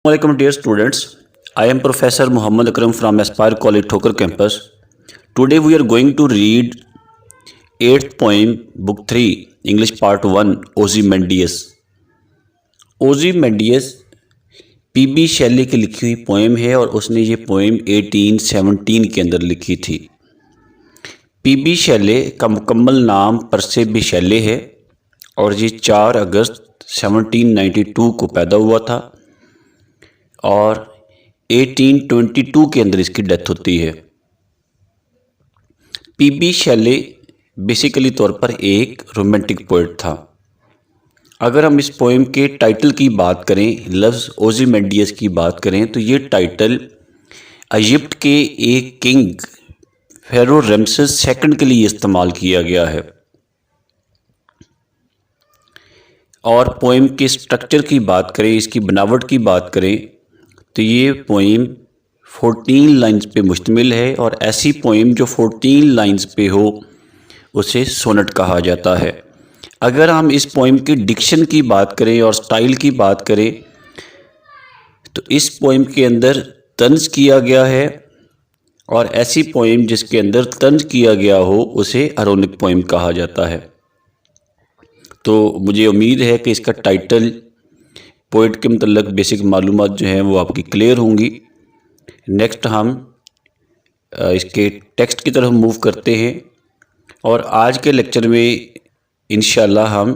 Welcome dear students. I am Professor Muhammad Akram from Aspire College Thokar campus. Today we are going to read 8th poem book 3 English part 1 Ozymandias. Ozymandias PB Shelley की लिखी हुई poem है और उसने ये poem 1817 के अंदर लिखी थी। पीबी शैले का मुकम्मल नाम परसे बी शैले है और ये 4 अगस्त 1792 को पैदा हुआ था और 1822 के अंदर इसकी डेथ होती है। पीबी शैले बेसिकली तौर पर एक रोमांटिक पोइट था। अगर हम इस पोएम के टाइटल की बात करें, लफ्ज़ ओzymandias की बात करें, तो ये टाइटल इजिप्ट के एक किंग फेरो रमसेस सेकंड के लिए इस्तेमाल किया गया है। और पोएम के स्ट्रक्चर की बात करें, इसकी बनावट की बात करें, तो ये पोएम 14 लाइन्स पे मुश्तमिल है और ऐसी पोएम जो 14 लाइन्स पे हो उसे सोनेट कहा जाता है। अगर हम इस पोएम की डिक्शन की बात करें और स्टाइल की बात करें तो इस पोएम के अंदर तंज किया गया है और ऐसी पोएम जिसके अंदर तंज किया गया हो उसे अरोनिक पोएम कहा जाता है। तो मुझे उम्मीद है कि इसका टाइटल, पोइट के मतलब बेसिक मालूमात जो हैं वो आपकी क्लियर होंगी। नेक्स्ट हम इसके टेक्स्ट की तरफ मूव करते हैं और आज के लेक्चर में इंशाल्लाह हम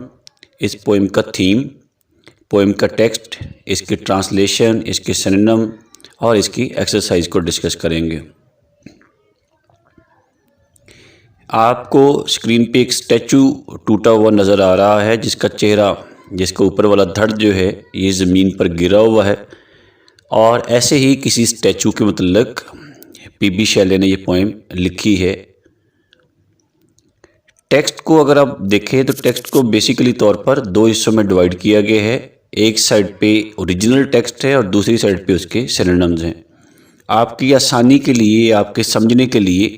इस पोएम का थीम, पोएम का टेक्स्ट, इसकी ट्रांसलेशन, इसके सिनोनिम और इसकी एक्सरसाइज को डिस्कस करेंगे। आपको स्क्रीन पे एक स्टैचू टूटा हुआ नज़र आ रहा है जिसका चेहरा, जिसका ऊपर वाला धड़ जो है ये ज़मीन पर गिरा हुआ है और ऐसे ही किसी स्टैचू के मतलब पीबी शैले ने ये पोएम लिखी है। टेक्स्ट को अगर आप देखें तो टेक्स्ट को बेसिकली तौर पर 2 हिस्सों में डिवाइड किया गया है। एक साइड पे ओरिजिनल टेक्स्ट है और दूसरी साइड पे उसके सिनोनिम्स हैं। आपकी आसानी के लिए, आपके समझने के लिए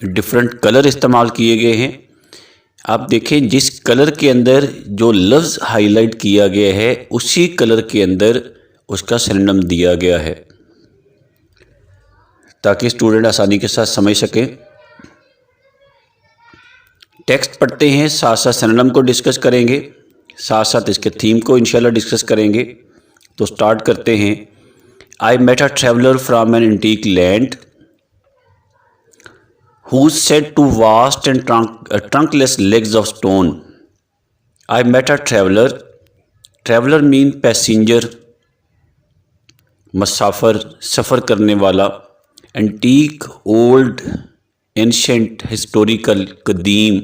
डिफरेंट कलर इस्तेमाल किए गए हैं। आप देखें जिस कलर के अंदर जो लफ्ज़ हाईलाइट किया गया है उसी कलर के अंदर उसका सिनोनिम दिया गया है ताकि स्टूडेंट आसानी के साथ समझ सकें। टेक्स्ट पढ़ते हैं, साथ साथ सिनोनिम को डिस्कस करेंगे, साथ साथ इसके थीम को इंशाल्लाह डिस्कस करेंगे। तो स्टार्ट करते हैं। I met a traveller from an antique land who said to vast and trunkless legs of stone. I met a traveler. Traveler mean passenger, मुसाफिर, सफ़र करने वाला। Antique, old, ancient, historical, कदीम।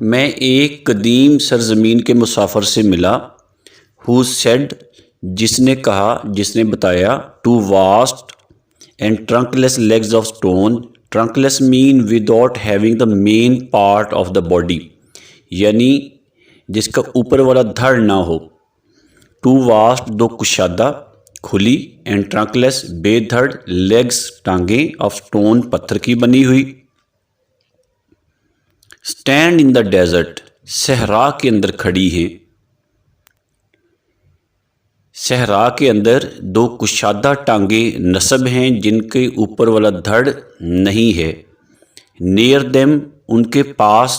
मैं एक कदीम सरज़मीन के मुसाफिर से मिला। Who said, जिसने कहा, जिसने बताया, to vast and trunkless legs of stone. Trunkless mean without having the main part of the body, यानी जिसका ऊपर वाला धड़ ना हो। टू वास्ट, दो कुशादा, खुली, एंड ट्रंकलेस, बेधड़, लेग्स, टांगें, ऑफ स्टोन, पत्थर की बनी हुई। स्टैंड इन द डेजर्ट, सहरा के अंदर खड़ी है। सहरा के अंदर 2 कुशादा टांगे नस्ब हैं जिनके ऊपर वाला धड़ नहीं है। नियर देम, उनके पास,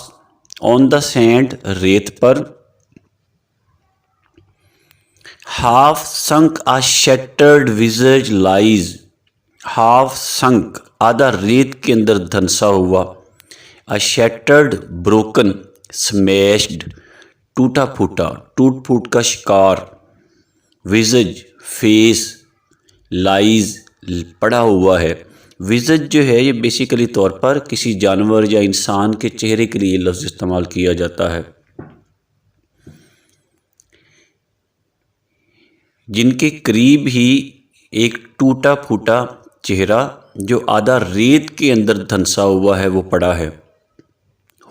ऑन द सैंड, रेत पर। हाफ संक आ शैटर्ड विजज लाइज, हाफ संक, आधा रेत के अंदर धंसा हुआ। आ शैटर्ड, ब्रोकन, स्मैश्ड, टूटा फूटा, टूट फूट का शिकार। विजज, फेस, लाइज, पड़ा हुआ है। विजज जो है ये बेसिकली तौर पर किसी जानवर या इंसान के चेहरे के लिए लफ्ज़ इस्तेमाल किया जाता है। जिनके करीब ही एक टूटा फूटा चेहरा जो आधा रेत के अंदर धंसा हुआ है वो पड़ा है।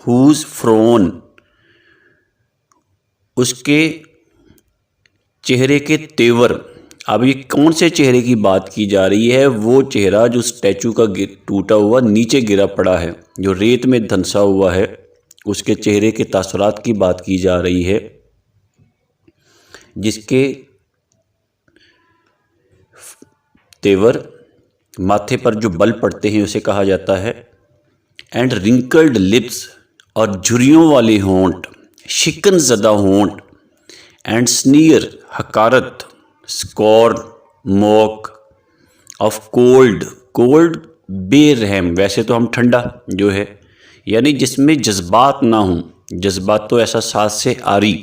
हुज फ्रोन, उसके चेहरे के तेवर। अब ये कौन से चेहरे की बात की जा रही है? वो चेहरा जो स्टैचू का टूटा हुआ नीचे गिरा पड़ा है, जो रेत में धंसा हुआ है, उसके चेहरे के तासुरात की बात की जा रही है। जिसके तेवर माथे पर जो बल पड़ते हैं उसे कहा जाता है। एंड रिंकल्ड लिप्स, और झुर्रियों वाले होंठ, शिकन ज़दा होंठ। एंड स्नीयर, हकारत, scorn, mock. Of cold, cold बेरहम, वैसे तो हम ठंडा जो है, यानी जिसमें जज्बात ना हों, जज्बात तो एहसास से आरी।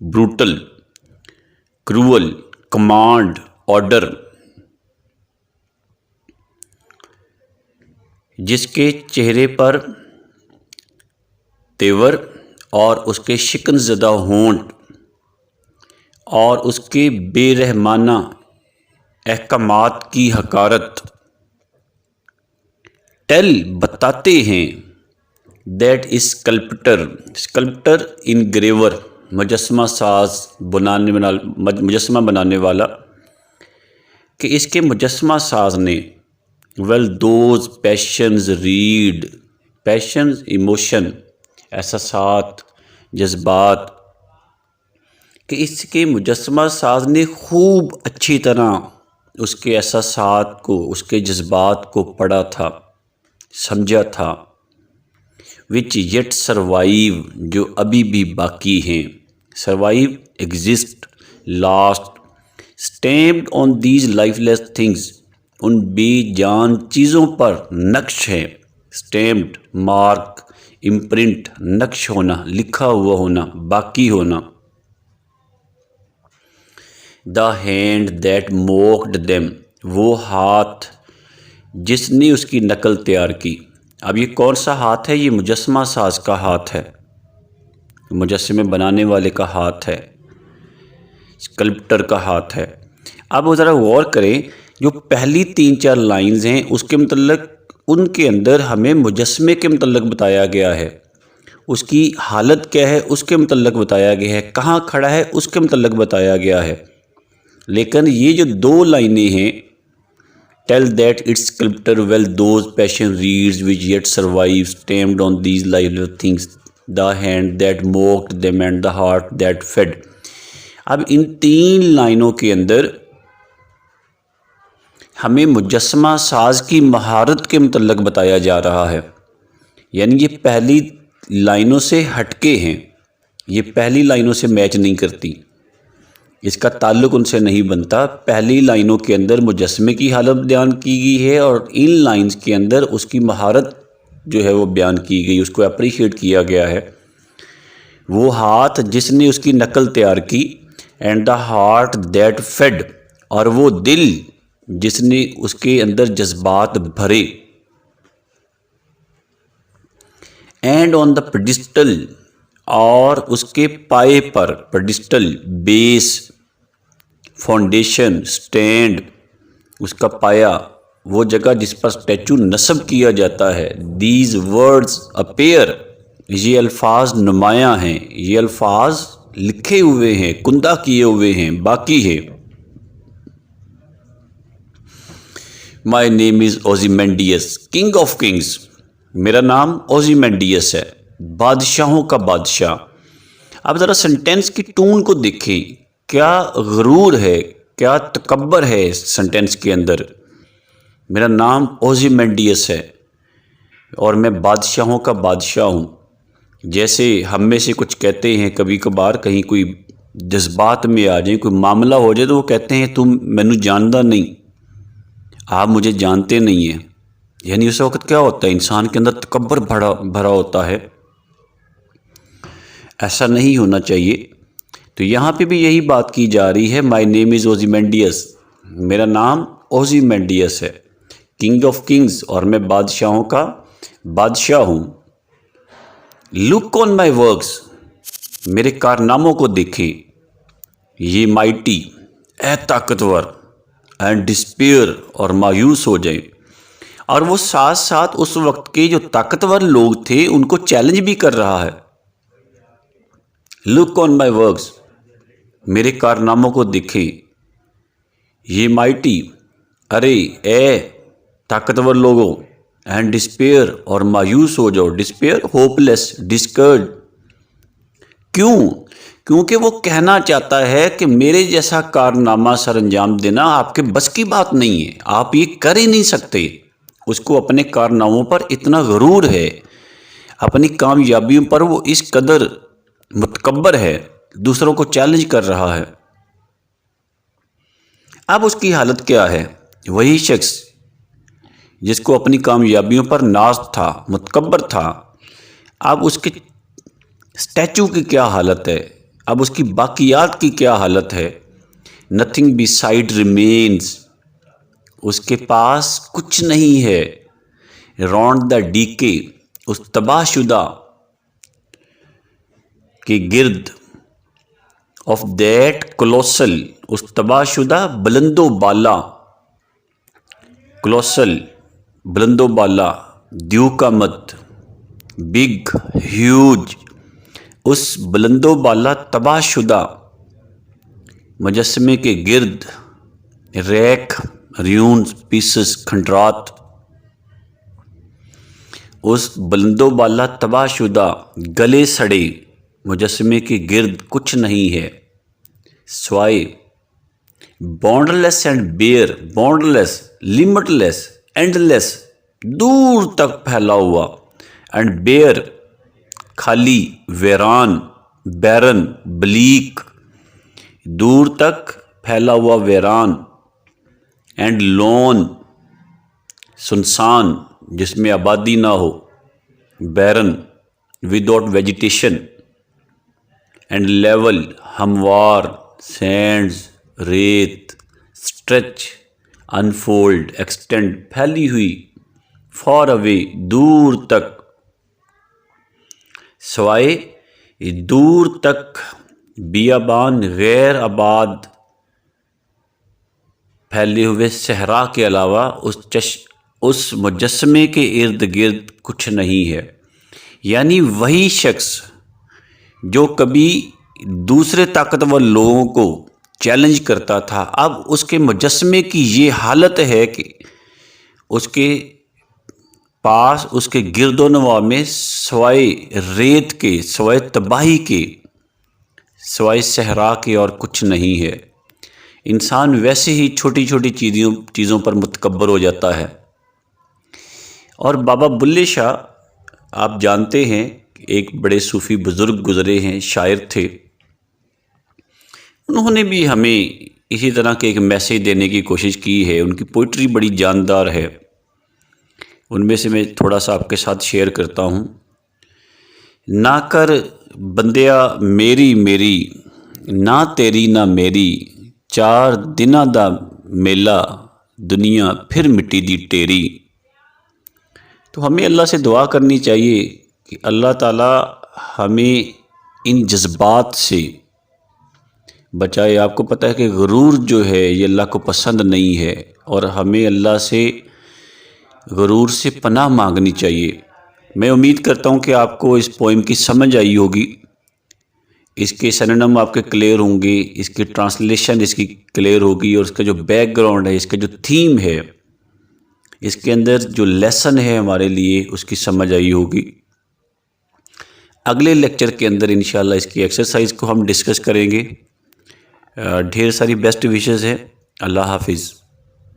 ब्रूटल, क्रूअल, कमांड, ऑर्डर, जिसके चेहरे पर तेवर और उसके शिकन ज़दा होंठ और उसके बेरहमाना अहकामात की हकारत। टेल, बताते हैं। That is sculptor, sculptor engraver, मुजस्समा साज, मुजस्समा बनाने वाला, कि इसके मुजस्समा साज ने well those passions read, passions emotion, एहसासात, जज्बात, कि इसके मुजस्समा साज ने खूब अच्छी तरह उसके एहसासात को, उसके जज्बात को पढ़ा था, समझा था। विच येट सर्वाइव, जो अभी भी बाकी हैं, survive, exist, last. Stamped on these lifeless things, उन बेजान चीज़ों पर नक्श है। स्टैम्प्ड, मार्क, इम्प्रिंट, नक्श होना, लिखा हुआ होना, बाकी होना। The hand that mocked them, वो हाथ जिसने उसकी नकल तैयार की। अब ये कौन सा हाथ है? ये मुजस्समा साज का हाथ है, मुजस्समे बनाने वाले का हाथ है, स्कल्प्टर का हाथ है। अब वो ज़रा गौर करें, जो पहली 3-4 लाइंस हैं उसके मतलब, उनके अंदर हमें मुजस्समे के मतलब बताया गया है, उसकी हालत क्या है उसके मतलब बताया गया है, कहाँ खड़ा है उसके मतलब बताया गया है। लेकिन ये जो 2 लाइनें हैं, tell that it's sculptor well those passion reads which yet survive, stamped on these lifeless things, the hand that mocked them and the heart that fed. अब इन 3 लाइनों के अंदर हमें मुजस्समा साज की महारत के मुतल्लक बताया जा रहा है, यानी ये पहली लाइनों से हटके हैं, ये पहली लाइनों से मैच नहीं करती, इसका ताल्लुक़ उनसे नहीं बनता। पहली लाइनों के अंदर मुजस्समे की हालत बयान की गई है और इन लाइंस के अंदर उसकी महारत जो है वो बयान की गई, उसको अप्रिशिएट किया गया है। वो हाथ जिसने उसकी नकल तैयार की, and the heart that fed, और वो दिल जिसने उसके अंदर जज्बात भरे। एंड ऑन द पेडिस्टल, और उसके पाए पर, पेडिस्टल बेस, फाउंडेशन, स्टैंड, उसका पाया, वो जगह जिस पर स्टैचू नस्ब किया जाता है। दीज वर्ड्स अपेयर, ये अल्फाज नुमायाँ हैं, ये अल्फाज लिखे हुए हैं, कुंदा किए हुए हैं, बाकी है। My name is Ozymandias, king of kings, मेरा नाम ओज़िमेंडियस है, बादशाहों का बादशाह। अब ज़रा सेंटेंस की टून को देखें, क्या गरूर है, क्या तकब्बर है इस सेंटेंस के अंदर। मेरा नाम ओज़िमेंडियस है और मैं बादशाहों का बादशाह हूँ। जैसे हम में से कुछ कहते हैं कभी कभार, कहीं कोई जज्बात में आ जाए, कोई मामला हो जाए, तो वो कहते हैं तुम मैनू जानदा नहीं, आप मुझे जानते नहीं हैं। यानी उस वक्त क्या होता है, इंसान के अंदर तकब्बर भरा होता है। ऐसा नहीं होना चाहिए। तो यहाँ पे भी यही बात की जा रही है, माई नेम इज़ ओज़िमेंडियस, मेरा नाम ओज़िमेंडियस है, किंग ऑफ किंग्स, और मैं बादशाहों का बादशाह हूँ। लुक ऑन माई वर्क्स, मेरे कारनामों को देखें। ये माइटी, ए ताकतवर, एंड डिस्पेयर, और मायूस हो जाए। और वो साथ साथ उस वक्त के जो ताकतवर लोग थे उनको चैलेंज भी कर रहा है। लुक ऑन माई वर्क्स, मेरे कारनामों को देखें। ये माइटी, अरे ए ताकतवर लोगों, एंड डिस्पेयर, और मायूस हो जाओ। डिस्पेयर होपलेस, डिस्कर्ड, کیوں؟ کیونکہ وہ کہنا چاہتا ہے کہ میرے جیسا کارنامہ سر انجام دینا آپ کے بس کی بات نہیں ہے، آپ یہ کر ہی نہیں سکتے۔ اس کو اپنے کارناموں پر اتنا غرور ہے، اپنی کامیابیوں پر وہ اس قدر متکبر ہے، دوسروں کو چیلنج کر رہا ہے۔ اب اس کی حالت کیا ہے؟ وہی شخص جس کو اپنی کامیابیوں پر ناز تھا، متکبر تھا، اب اس کے اسٹیچو کی کیا حالت ہے؟ اب اس کی باقیات کی کیا حالت ہے؟ نتھنگ beside remains، اس کے پاس کچھ نہیں ہے۔ راؤنڈ دا ڈیکے، اس تباہ شدہ کے گرد، آف دیٹ کولوسل، اس تباہ شدہ بلند و بالا، کولوسل بلند و بالا، دیو کا مت، بگ ہیوج، اس بلند و بالا تباہ شدہ مجسمے کے گرد، ریک، ریونز، پیسز، کھنڈرات، اس بلند و بالا تباہ شدہ گلے سڑے مجسمے کے گرد کچھ نہیں ہے سوائے boundless and bare, boundless, limitless, endless, دور تک پھیلا ہوا، اینڈ بیئر، خالی، ویران، بیرن، بلیک، دور تک پھیلا ہوا ویران، اینڈ لون، سنسان جس میں آبادی نہ ہو، بیرن، وداؤٹ ویجیٹیشن، اینڈ لیول، ہموار، سینڈز، ریت، اسٹریچ، انفولڈ، ایکسٹینڈ، پھیلی ہوئی، فار اوے، دور تک، سوائے دور تک بیابان غیر آباد پھیلے ہوئے صحرا کے علاوہ اس مجسمے کے ارد گرد کچھ نہیں ہے۔ یعنی وہی شخص جو کبھی دوسرے طاقتور لوگوں کو چیلنج کرتا تھا، اب اس کے مجسمے کی یہ حالت ہے کہ اس کے پاس، اس کے گرد و نواح میں سوائے ریت کے، سوائے تباہی کے، سوائے صحرا کے اور کچھ نہیں ہے۔ انسان ویسے ہی چھوٹی چھوٹی چیزوں پر متکبر ہو جاتا ہے۔ اور بابا بلے شاہ، آپ جانتے ہیں، ایک بڑے صوفی بزرگ گزرے ہیں، شاعر تھے، انہوں نے بھی ہمیں اسی طرح کے ایک میسیج دینے کی کوشش کی ہے۔ ان کی پوئٹری بڑی جاندار ہے، ان میں سے میں تھوڑا سا آپ کے ساتھ شیئر کرتا ہوں۔ نہ کر بندیا میری میری، نہ تیری نہ میری، چار دناں دا میلہ، دنیا پھر مٹی دی ٹیری۔ تو ہمیں اللہ سے دعا کرنی چاہیے کہ اللہ تعالیٰ ہمیں ان جذبات سے بچائے۔ آپ کو پتہ ہے کہ غرور جو ہے یہ اللہ کو پسند نہیں ہے، اور ہمیں اللہ سے غرور سے پناہ مانگنی چاہیے۔ میں امید کرتا ہوں کہ آپ کو اس پوئم کی سمجھ آئی ہوگی، اس کے سینونیم آپ کے کلیئر ہوں گے، اس کی ٹرانسلیشن اس کی کلیئر ہوگی، اور اس کا جو بیک گراؤنڈ ہے، اس کا جو تھیم ہے، اس کے اندر جو لیسن ہے ہمارے لیے، اس کی سمجھ آئی ہوگی۔ اگلے لیکچر کے اندر انشاءاللہ اس کی ایکسرسائز کو ہم ڈسکس کریں گے۔ ڈھیر ساری بیسٹ وشز ہیں۔ اللہ حافظ۔